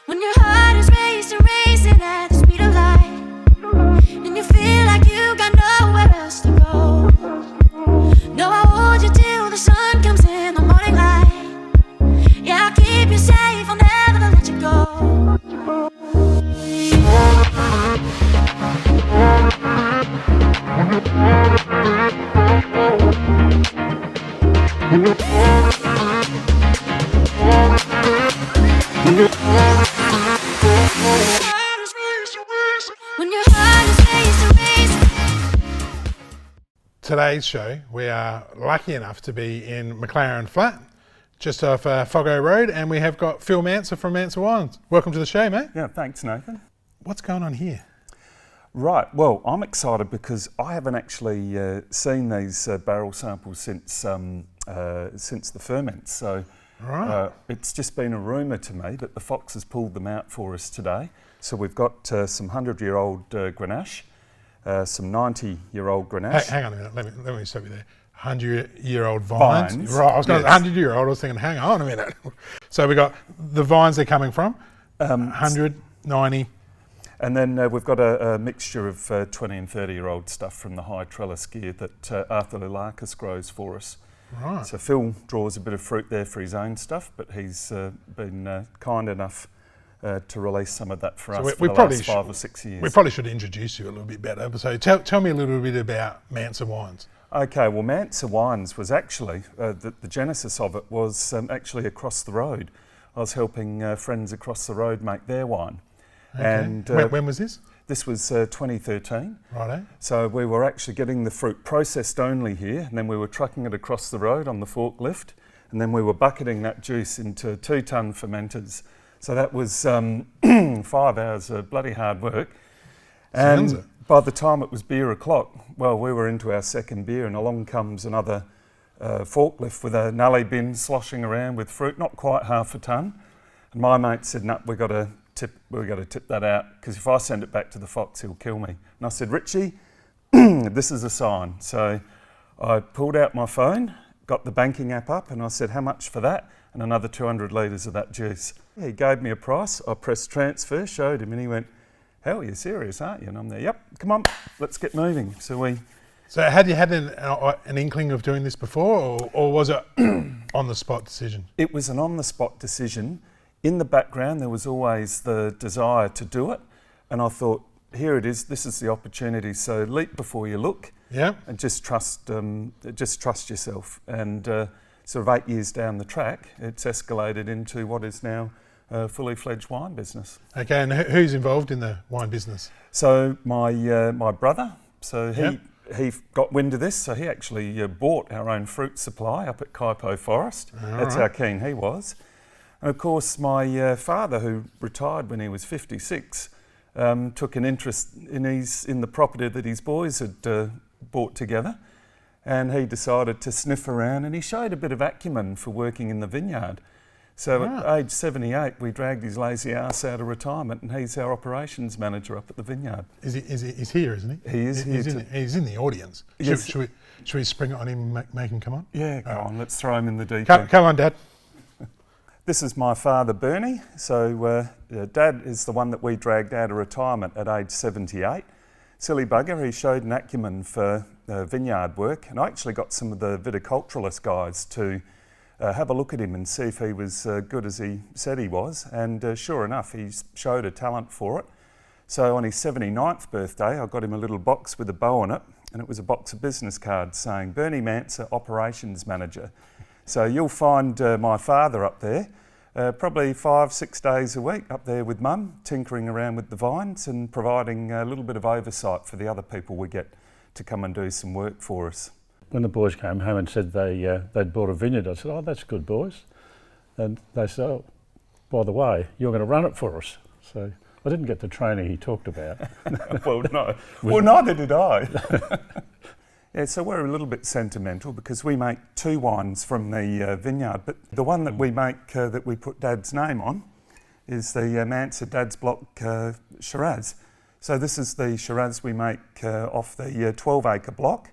When your heart is racing at the speed of light, and you feel like you got nowhere else to go. No, I'll hold you till the sun comes in the morning light. Yeah, I'll keep you safe, I'll never let you go. When your heart is racing. Today's show, we are lucky enough to be in McLaren Flat, just off Foggo Road, and we have got Phil Manser from Manser Wines. Welcome to the show, mate. Yeah, thanks, Nathan. What's going on here? Right, well, I'm excited because I haven't actually seen these barrel samples since the ferment. So Right. it's just been a rumour to me, but the Fox has pulled them out for us today. So we've got some 100-year-old Grenache, some 90-year-old Grenache. Hang on a minute, let me stop you there. 100-year-old vines. Vines, Right, I was going to yes. 100-year-old, I was thinking, hang on a minute. So we got the vines they're coming from, 100, 90. And then we've got a mixture of 20 and 30-year-old stuff from the high trellis gear that Arthur Lilakis grows for us. Right. So Phil draws a bit of fruit there for his own stuff, but he's been kind enough to release some of that for us for the last 5 or 6 years. We probably should introduce you a little bit better. So tell me a little bit about Manser Wines. Okay, well, Manser Wines was actually, the genesis of it was actually across the road. I was helping friends across the road make their wine. Okay. And when was this? This was 2013. Righto. So we were actually getting the fruit processed only here, and then we were trucking it across the road on the forklift, and then we were bucketing that juice into 2-ton fermenters. So that was 5 hours of bloody hard work. Sounds And it. by the time it was beer o'clock, well, we were into our second beer, and along comes another forklift with a nully bin sloshing around with fruit, not quite half a tonne. And my mate said, "No, we've got to tip that out, because if I send it back to the Fox, he'll kill me." And I said, "Richie, this is a sign." So I pulled out my phone, got the banking app up, and I said, "How much for that?" And another 200 litres of that juice. He gave me a price. I pressed transfer, showed him, and he went, "Hell, you're serious, aren't you?" And I'm there, "Yep, come on, let's get moving." So had you had an inkling of doing this before, or was it on the spot decision? It was an on-the-spot decision. In the background, there was always the desire to do it, and I thought, here it is, this is the opportunity, so leap before you look. Yeah. And just trust yourself. And sort of 8 years down the track, it's escalated into what is now a fully fledged wine business. Okay, and who's involved in the wine business? So my brother, so Yep. he got wind of this, so he actually bought our own fruit supply up at Kaipo Forest. That's how keen he was. And of course, my father, who retired when he was 56, took an interest in the property that his boys had bought together, and he decided to sniff around, and he showed a bit of acumen for working in the vineyard. So at age 78, we dragged his lazy ass out of retirement, and he's our operations manager up at the vineyard. He's here, isn't he? He is here. He's in the audience. Yes. Should we spring it on him and make him come on? Yeah, go on, let's throw him in the deep Come, end. come on, Dad. This is my father, Bernie. So Dad is the one that we dragged out of retirement at age 78. Silly bugger, he showed an acumen for vineyard work, and I actually got some of the viticulturalist guys to have a look at him and see if he was good as he said he was, and sure enough, he showed a talent for it. So on his 79th birthday, I got him a little box with a bow on it, and it was a box of business cards saying, "Bernie Manser, Operations Manager." So you'll find my father up there, probably 5-6 days a week up there with Mum, tinkering around with the vines and providing a little bit of oversight for the other people we get to come and do some work for us. When the boys came home and said they'd bought a vineyard, I said, "Oh, that's good, boys." And they said, "Oh, by the way, you're going to run it for us." So I didn't get the training he talked about. Well, no. Well, neither did I. Yeah, so we're a little bit sentimental because we make 2 wines from the vineyard, but the one that we make that we put Dad's name on is the Manser Dad's Block Shiraz. So this is the Shiraz we make off the 12-acre block.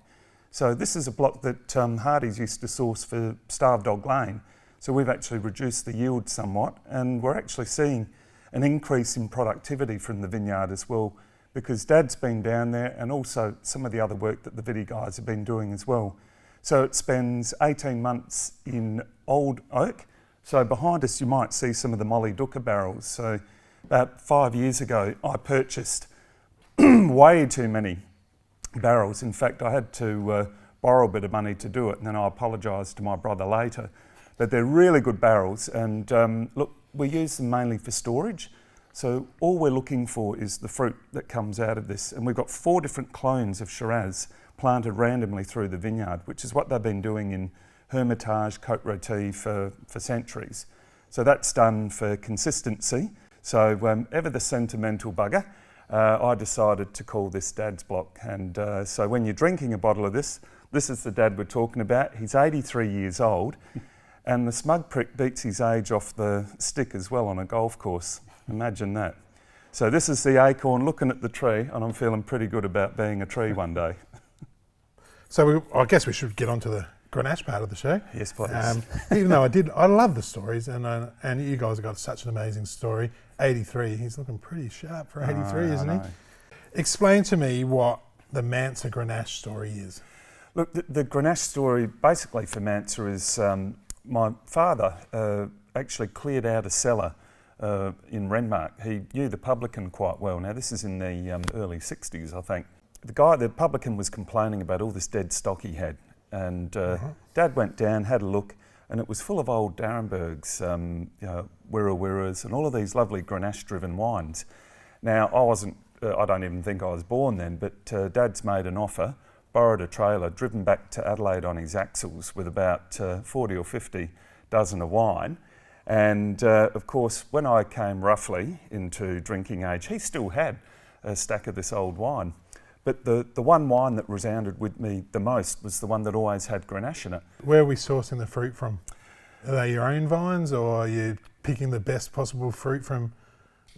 So this is a block that Hardy's used to source for Starved Dog Lane. So we've actually reduced the yield somewhat, and we're actually seeing an increase in productivity from the vineyard as well, because Dad's been down there and also some of the other work that the Viti guys have been doing as well. So it spends 18 months in old oak. So behind us you might see some of the Molly Duca barrels. So about 5 years ago I purchased way too many barrels. In fact, I had to borrow a bit of money to do it, and then I apologised to my brother later. But they're really good barrels, and look, we use them mainly for storage. So all we're looking for is the fruit that comes out of this. And we've got 4 different clones of Shiraz planted randomly through the vineyard, which is what they've been doing in Hermitage, Côte Rôtie for centuries. So that's done for consistency. So ever the sentimental bugger, I decided to call this Dad's Block. And so when you're drinking a bottle of this is the Dad we're talking about. He's 83 years old, and the smug prick beats his age off the stick as well on a golf course. Imagine that. So this is the acorn looking at the tree, and I'm feeling pretty good about being a tree one day. So I guess we should get on to the Grenache part of the show. Yes, please. Even though I love the stories, and you guys have got such an amazing story. 83, he's looking pretty sharp for 83, isn't he? Explain to me what the Manser Grenache story is. Look, the Grenache story basically for Manser is my father actually cleared out a cellar in Renmark. He knew the publican quite well. Now this is in the early 60s, I think. The publican was complaining about all this dead stock he had, and Dad went down, had a look, and it was full of old Darrenbergs, Wirra Wirras, and all of these lovely Grenache-driven wines. Now I don't even think I was born then, but Dad's made an offer, borrowed a trailer, driven back to Adelaide on his axles with about 40 or 50 dozen of wine. And of course, when I came roughly into drinking age, he still had a stack of this old wine. But the one wine that resounded with me the most was the one that always had Grenache in it. Where are we sourcing the fruit from? Are they your own vines, or are you picking the best possible fruit from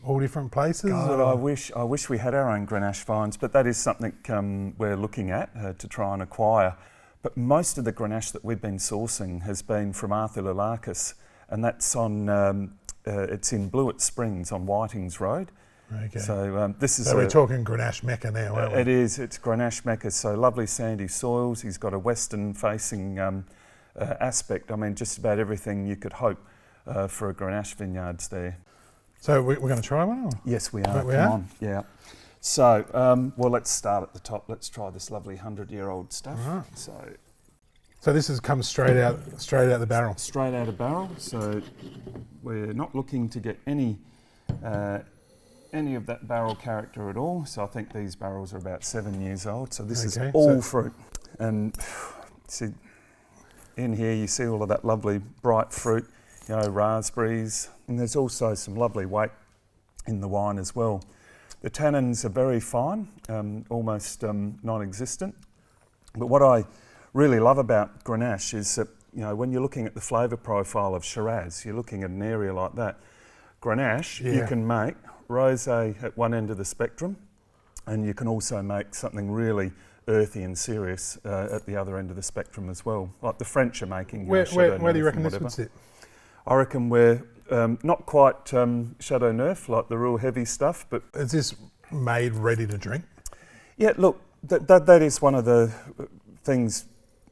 all different places? God, I wish we had our own Grenache vines, but that is something we're looking at to try and acquire. But most of the Grenache that we've been sourcing has been from Arthur Lulakis, and that's on it's in Blewett Springs on Whitings Road. Okay. So we're talking Grenache Mecca now, aren't we? It is. It's Grenache Mecca. So lovely sandy soils. He's got a western-facing aspect. I mean, just about everything you could hope for a Grenache vineyard's there. So we're going to try one? Or? Yes, we are. We Come are? on. Yeah. So, well, let's start at the top. Let's try this lovely 100-year-old stuff. Right. So this has come straight out the barrel. Straight out of barrel. So we're not looking to get any of that barrel character at all. So I think these barrels are about 7 years old. So this is all fruit. And see, in here you see all of that lovely bright fruit, raspberries. And there's also some lovely weight in the wine as well. The tannins are very fine, almost non-existent. But what I really love about Grenache is that, when you're looking at the flavour profile of Shiraz, you're looking at an area like that. Grenache, you can make rosé at one end of the spectrum, and you can also make something really earthy and serious at the other end of the spectrum as well. Like the French are making Where do you reckon this would sit? I reckon we're not quite Chateau Neuf, like the real heavy stuff, but... Is this made ready to drink? Yeah, look, that is one of the things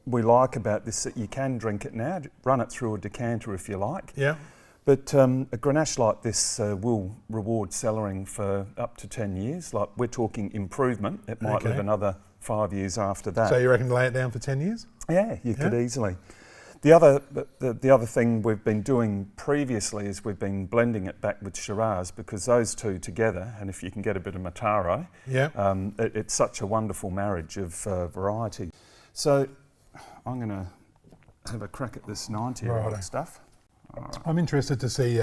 we like about this, that you can drink it now, run it through a decanter if you like. Yeah. But a Grenache like this will reward cellaring for up to 10 years. Like, we're talking improvement. It might live another 5 years after that. So you reckon lay it down for 10 years? Yeah, you could easily. The other thing we've been doing previously is we've been blending it back with Shiraz, because those two together, and if you can get a bit of Mataro, it's such a wonderful marriage of variety. So I'm going to have a crack at this 90-year-old stuff. I'm interested to see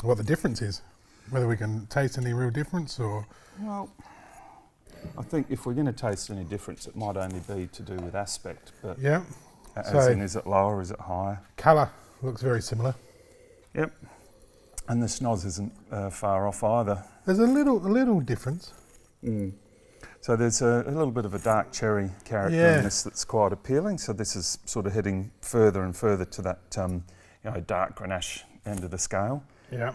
what the difference is, whether we can taste any real difference or... Well, I think if we're going to taste any difference, it might only be to do with aspect. But is it lower, is it higher? Colour looks very similar. Yep. And the schnoz isn't far off either. There's a little difference. Mm. So there's a little bit of a dark cherry character in this that's quite appealing. So this is sort of heading further and further to that dark Grenache end of the scale. Yeah.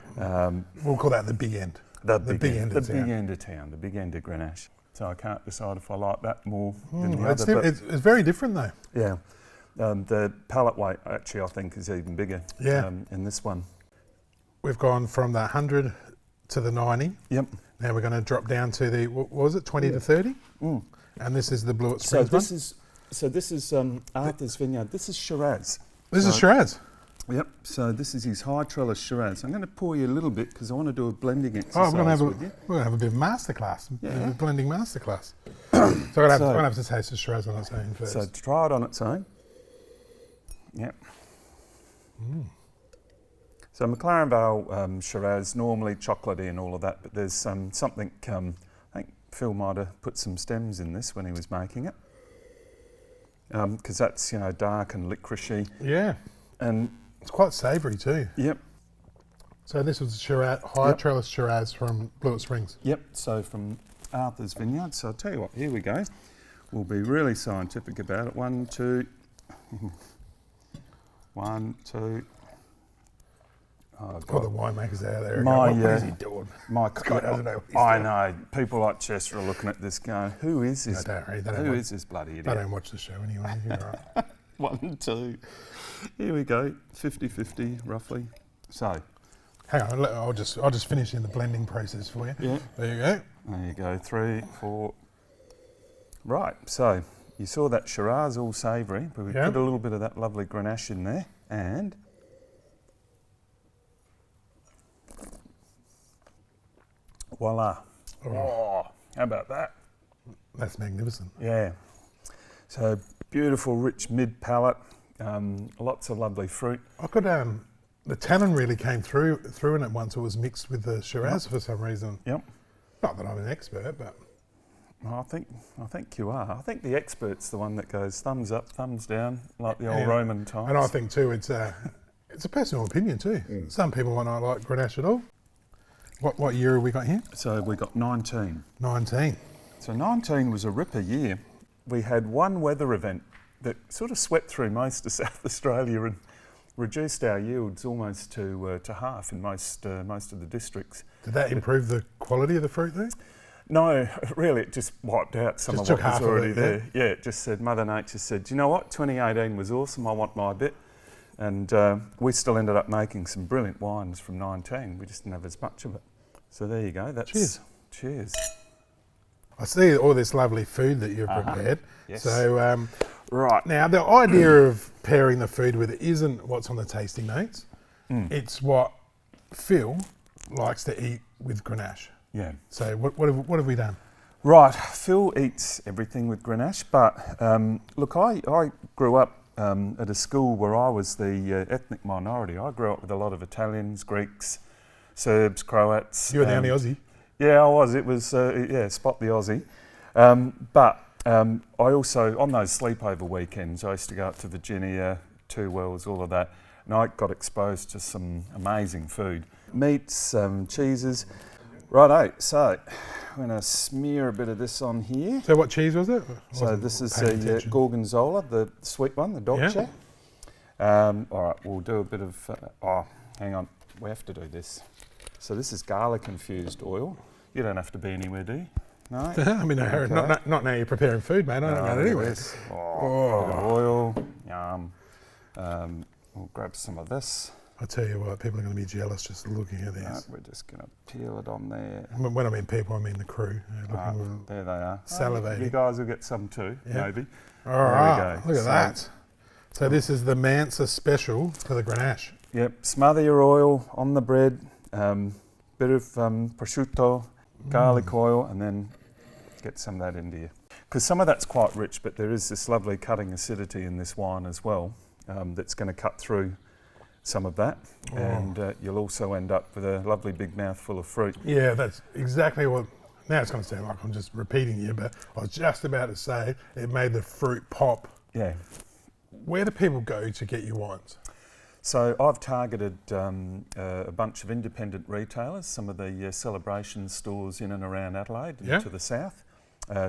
We'll call that the big end. The big end of of town. the big end of Grenache. So I can't decide if I like that more than the other. It's very different though. Yeah. The palate weight actually I think is even bigger in this one. We've gone from the 100 to the 90. Yep. Now we're going to drop down to the, what was it, 20 to 30? Mm. And this is the Blue at So Springs this is Arthur's Vineyard. This is Shiraz. This is Shiraz. Yep. So this is his high trellis Shiraz. I'm going to pour you a little bit because I want to do a blending Oh, exercise we're going with you. to have a bit of masterclass, Yeah. a blending masterclass. So I'm going to have to taste the Shiraz on its own first. So try it on its own. Yep. So McLaren Vale Shiraz, normally chocolatey and all of that, but there's something, I think Phil might have put some stems in this when he was making it. Because that's, dark and licoricey. Yeah. And It's quite savoury too. yep, So this was Shiraz, high trellis Shiraz from Blue at Springs. yep. So from Arthur's Vineyard. So I'll tell you what, here we go. We'll be really scientific about it. 1, 2. 1, 2. Oh, All the winemakers out there. My, What is he doing? My guy doesn't know what he's I doing. know. People like Chester are looking at this going, who is this? No, don't worry, they don't Who want- is this bloody I idiot? don't watch the show anyway. You're right. 1, 2. Here we go. 50-50 roughly. So Hang on, I'll just finish in the blending process for you. yeah. There you go. There you go. 3, 4. Right. So you saw that Shiraz all savoury, but we Yeah. put a little bit of that lovely Grenache in there, and voila. Oh, how about that? That's magnificent. Yeah. So beautiful, rich mid palate. Lots of lovely fruit. I could the tannin really came through in it once it was mixed with the Shiraz for some reason. Yep. Not that I'm an expert, but I think you are. I think the expert's the one that goes thumbs up, thumbs down, like the old Yeah. Roman times. and I think too it's a personal opinion too. Some people might not like Grenache at all. What year have we got here? So we got 19. 19. So 19 was a ripper year. We had one weather event that sort of swept through most of South Australia and reduced our yields almost to half in most of the districts. Did that improve the quality of the fruit there? No, really, it just wiped out some Just of took what was half of already it, there. Yeah, it just said, Mother Nature said, do you know what, 2018 was awesome, I want my bit. And we still ended up making some brilliant wines from 19, we just didn't have as much of it. So there you go, that's... Cheers. Cheers. I see all this lovely food that you've prepared. Yes. So Right. now the idea of pairing the food with it isn't what's on the tasting notes. It's what Phil likes to eat with Grenache. Yeah. So what have we done? Right, Phil eats everything with Grenache, but look, I grew up at a school where I was the ethnic minority. I grew up with a lot of Italians, Greeks, Serbs, Croats. You were the only Aussie. Yeah, I was. It was, spot the Aussie. But I also, on those sleepover weekends, I used to go up to Virginia, Two Wells, all of that, and I got exposed to some amazing food. Meats, cheeses. Righto, so I'm going to smear a bit of this on here. So what cheese was it? So this is paying the attention. Gorgonzola, the sweet one, the Dolce. All right, we'll do a bit of, hang on, we have to do this. So this is garlic infused oil. You don't have to be anywhere, do you? No? I mean, Okay. not now you're preparing food, mate. I don't know anywhere. Oil, yum. We'll grab some of this. I tell you what, people are going to be jealous just looking at Right, this. we're just going to peel it on there. When I mean people, I mean the crew. Right, there they are. Salivating. You guys will get some too, Yeah. maybe. All There we right, go. look at So- that. So this is the Manser special for the Grenache. Yep, smother your oil on the bread, bit of prosciutto, garlic oil, and then get some of that into you. Because some of that's quite rich, but there is this lovely cutting acidity in this wine as well that's going to cut through some of that. And you'll also end up with a lovely big mouthful of fruit. Yeah, that's exactly what. Now it's going to sound like I'm just repeating you, but I was just about to say it made the fruit pop. Yeah. Where do people go to get your wines? So I've targeted a bunch of independent retailers, some of the celebration stores in and around Adelaide and Yeah. to the south.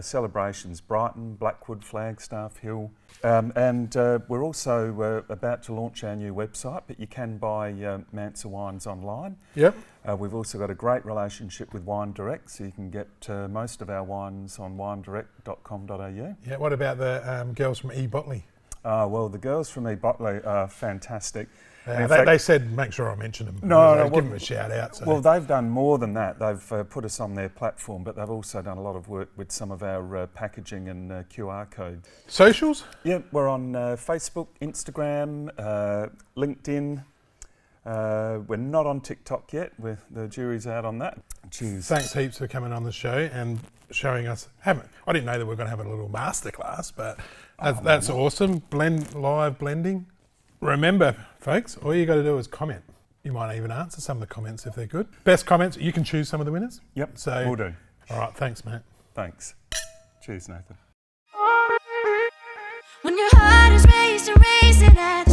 Celebrations Brighton, Blackwood, Flagstaff, Hill. And we're also about to launch our new website, but you can buy Manser Wines online. Yep. We've also got a great relationship with Wine Direct, so you can get most of our wines on winedirect.com.au. Yeah. What about the girls from E-Botley? Well, the girls from E-Botley are fantastic. They said make sure I mention them. No, give them a shout out. So. Well, they've done more than that. They've put us on their platform, but they've also done a lot of work with some of our packaging and QR code. Socials? Yeah, we're on Facebook, Instagram, LinkedIn. We're not on TikTok yet. The jury's out on that. Cheers. Thanks heaps for coming on the show and showing us. I didn't know that we were going to have a little masterclass, but that's awesome. Live blending. Remember, folks, all you got to do is comment. You might even answer some of the comments if they're good. Best comments, you can choose some of the winners. Yep, So we'll do. All right, thanks, mate. Thanks. Cheers, Nathan. When your heart is racing at